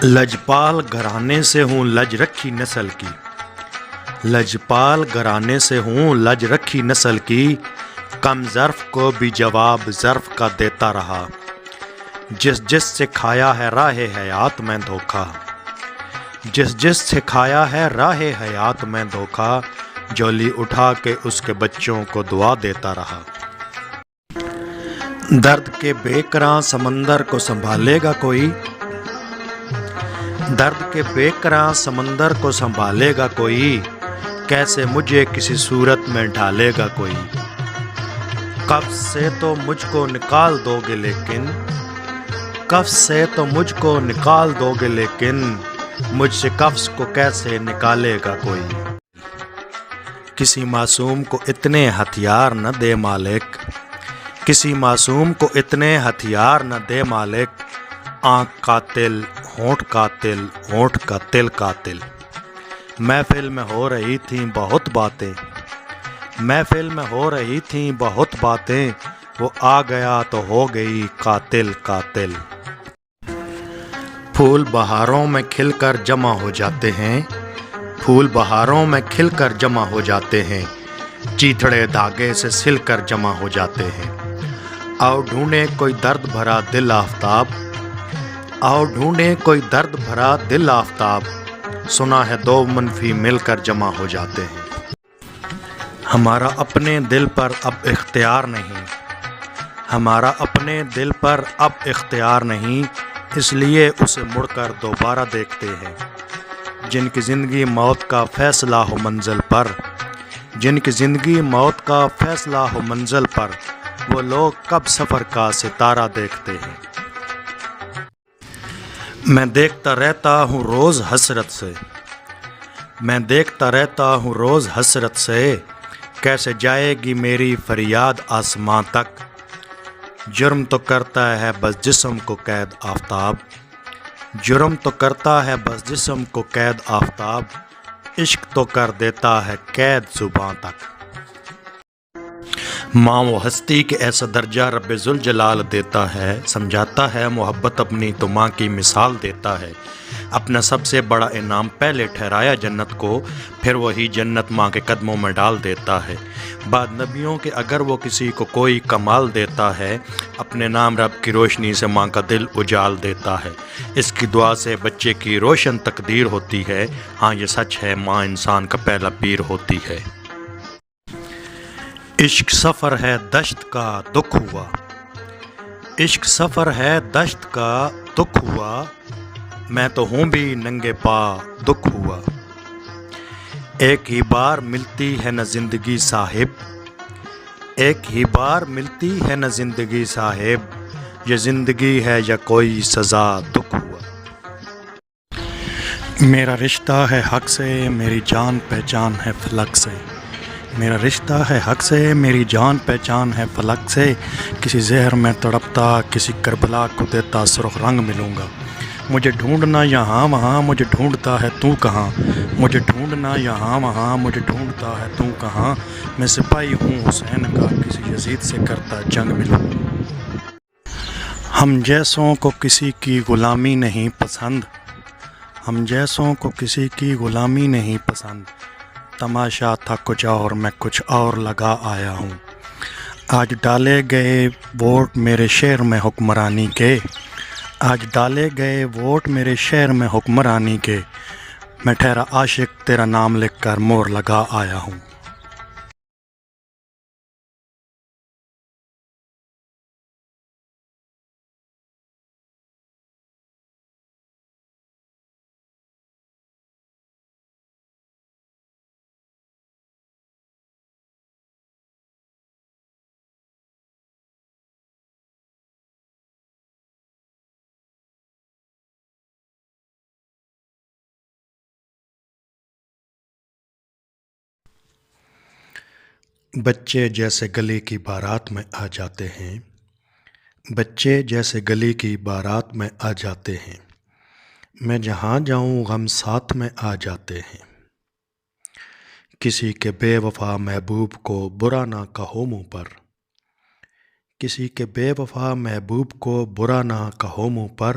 لجپال گھرانے سے ہوں لج رکھی نسل کی، لجپال گھرانے سے ہوں لج رکھی نسل کی، کم ظرف کو بھی جواب ظرف کا دیتا رہا، جس جس سے کھایا ہے راہ حیات میں دھوکا، جس جس سے کھایا ہے راہ حیات میں دھوکا، جولی اٹھا کے اس کے بچوں کو دعا دیتا رہا۔ درد کے بے کراں سمندر کو سنبھالے گا کوئی، درد کے بے کراں سمندر کو سنبھالے گا کوئی، کیسے مجھے کسی صورت میں ڈھالے گا کوئی، کف سے تو مجھ کو نکال دو گے لیکن، کف سے تو مجھ کو نکال دو گے لیکن، مجھ سے کفس کو کیسے نکالے گا کوئی۔ کسی معصوم کو اتنے ہتھیار نہ دے مالک، کسی معصوم کو اتنے ہتھیار نہ دے مالک، آنکھ قاتل ہونٹ قاتل ہونٹ کا تل قاتل۔ محفل میں ہو رہی تھیں بہت باتیں، محفل میں ہو رہی تھیں بہت باتیں، وہ آ گیا تو ہو گئی قاتل قاتل۔ پھول بہاروں میں کھل کر جمع ہو جاتے ہیں، پھول بہاروں میں کھل کر جمع ہو جاتے ہیں، چیتھڑے دھاگے سے سل کر جمع ہو جاتے ہیں۔ آؤ ڈھونڈے کوئی درد بھرا دل آفتاب، آؤ ڈھونڈے کوئی درد بھرا دل آفتاب، سنا ہے دو منفی مل کر جمع ہو جاتے ہیں۔ ہمارا اپنے دل پر اب اختیار نہیں، ہمارا اپنے دل پر اب اختیار نہیں، اس لیے اسے مڑ کر دوبارہ دیکھتے ہیں۔ جن کی زندگی موت کا فیصلہ ہو منزل پر، جن کی زندگی موت کا فیصلہ ہو منزل پر، وہ لوگ کب سفر کا ستارہ دیکھتے ہیں۔ میں دیکھتا رہتا ہوں روز حسرت سے، میں دیکھتا رہتا ہوں روز حسرت سے، کیسے جائے گی میری فریاد آسماں تک، جرم تو کرتا ہے بس جسم کو قید آفتاب، جرم تو کرتا ہے بس جسم کو قید آفتاب، عشق تو کر دیتا ہے قید زباں تک۔ ماں و ہستی کے ایسا درجہ رب ذوالجلال دیتا ہے، سمجھاتا ہے محبت اپنی تو ماں کی مثال دیتا ہے، اپنا سب سے بڑا انعام پہلے ٹھہرایا جنت کو، پھر وہی جنت ماں کے قدموں میں ڈال دیتا ہے۔ بعد نبیوں کے اگر وہ کسی کو کوئی کمال دیتا ہے، اپنے نام رب کی روشنی سے ماں کا دل اجال دیتا ہے، اس کی دعا سے بچے کی روشن تقدیر ہوتی ہے، ہاں یہ سچ ہے ماں انسان کا پہلا پیر ہوتی ہے۔ عشق سفر ہے دشت کا دکھ ہوا، عشق سفر ہے دشت کا دکھ ہوا، میں تو ہوں بھی ننگے پا دکھ ہوا، ایک ہی بار ملتی ہے نہ زندگی صاحب، ایک ہی بار ملتی ہے نہ زندگی صاحب، یہ زندگی ہے یا کوئی سزا دکھ ہوا۔ میرا رشتہ ہے حق سے میری جان پہچان ہے فلک سے، میرا رشتہ ہے حق سے میری جان پہچان ہے فلک سے، کسی زہر میں تڑپتا کسی کربلا کو دیتا سرخ رنگ ملوں گا، مجھے ڈھونڈنا یہاں وہاں مجھے ڈھونڈتا ہے تو کہاں، مجھے ڈھونڈنا یہاں وہاں مجھے ڈھونڈتا ہے تو کہاں، میں سپاہی ہوں حسین کا کسی یزید سے کرتا جنگ ملوں۔ ہم جیسوں کو کسی کی غلامی نہیں پسند، ہم جیسوں کو کسی کی غلامی نہیں پسند، تماشا تھا کچھ اور میں کچھ اور لگا آیا ہوں، آج ڈالے گئے ووٹ میرے شہر میں حکمرانی کے، آج ڈالے گئے ووٹ میرے شہر میں حکمرانی کے، میں ٹھہرا عاشق تیرا نام لکھ کر مور لگا آیا ہوں۔ بچے جیسے گلی کی بارات میں آ جاتے ہیں، بچے جیسے گلی کی بارات میں آ جاتے ہیں، میں جہاں جاؤں غم ساتھ میں آ جاتے ہیں، کسی کے بے وفا محبوب کو برا نہ کہو منہ پر، کسی کے بے وفا محبوب کو برا نہ کہو منہ پر،